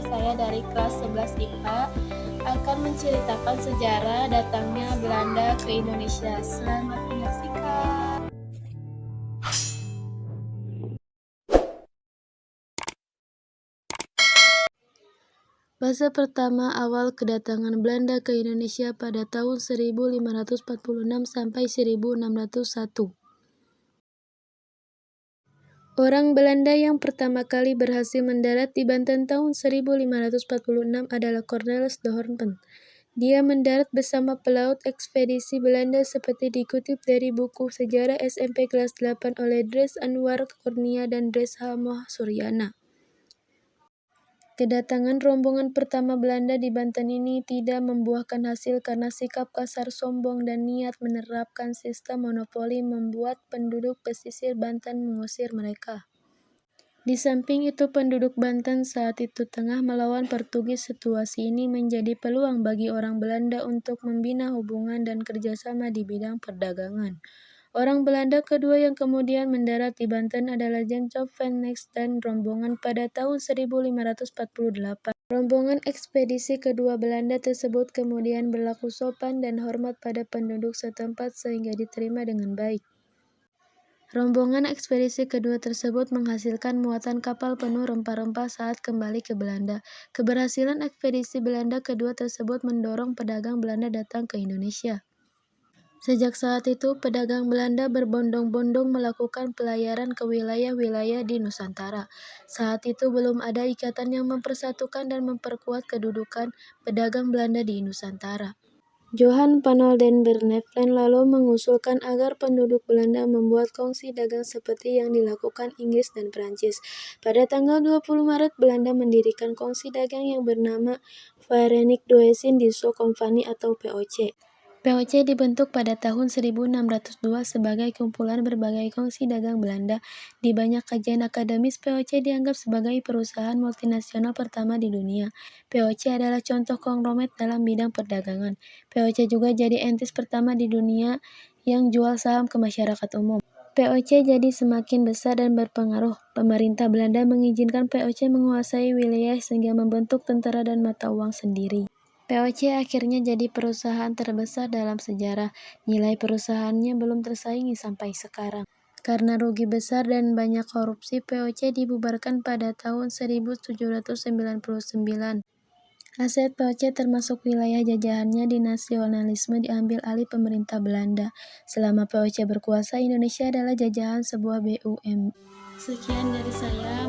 saya dari kelas 11 IPA akan menceritakan sejarah datangnya Belanda ke Indonesia. Selamat menyaksikan. Fase pertama awal kedatangan Belanda ke Indonesia pada tahun 1546 sampai 1601. Orang Belanda yang pertama kali berhasil mendarat di Banten tahun 1546 adalah Cornelis de Hoornpen. Dia mendarat bersama pelaut ekspedisi Belanda seperti dikutip dari buku sejarah SMP kelas 8 oleh Dres Anwar Kurnia dan Dres Hamah Suryana. Kedatangan rombongan pertama Belanda di Banten ini tidak membuahkan hasil karena sikap kasar, sombong, dan niat menerapkan sistem monopoli membuat penduduk pesisir Banten mengusir mereka. Di samping itu, penduduk Banten saat itu tengah melawan Portugis. Situasi ini menjadi peluang bagi orang Belanda untuk membina hubungan dan kerjasama di bidang perdagangan. Orang Belanda kedua yang kemudian mendarat di Banten adalah Jacob van Nex dan rombongan pada tahun 1548. Rombongan ekspedisi kedua Belanda tersebut kemudian berlaku sopan dan hormat pada penduduk setempat sehingga diterima dengan baik. Rombongan ekspedisi kedua tersebut menghasilkan muatan kapal penuh rempah-rempah saat kembali ke Belanda. Keberhasilan ekspedisi Belanda kedua tersebut mendorong pedagang Belanda datang ke Indonesia. Sejak saat itu, pedagang Belanda berbondong-bondong melakukan pelayaran ke wilayah-wilayah di Nusantara. Saat itu belum ada ikatan yang mempersatukan dan memperkuat kedudukan pedagang Belanda di Nusantara. Johan van Oldenbarneveldt lalu mengusulkan agar penduduk Belanda membuat kongsi dagang seperti yang dilakukan Inggris dan Prancis. Pada tanggal 20 Maret, Belanda mendirikan kongsi dagang yang bernama Verenigde Indische Compagnie atau VOC. VOC dibentuk pada tahun 1602 sebagai kumpulan berbagai kongsi dagang Belanda. Di banyak kajian akademis, VOC dianggap sebagai perusahaan multinasional pertama di dunia. VOC adalah contoh konglomerat dalam bidang perdagangan. VOC juga jadi entitas pertama di dunia yang jual saham ke masyarakat umum. VOC jadi semakin besar dan berpengaruh. Pemerintah Belanda mengizinkan VOC menguasai wilayah sehingga membentuk tentara dan mata uang sendiri. VOC akhirnya jadi perusahaan terbesar dalam sejarah. Nilai perusahaannya belum tersaingi sampai sekarang. Karena rugi besar dan banyak korupsi, VOC dibubarkan pada tahun 1799. Aset VOC termasuk wilayah jajahannya di nasionalisme diambil alih pemerintah Belanda. Selama VOC berkuasa, Indonesia adalah jajahan sebuah BUMN. Sekian dari saya.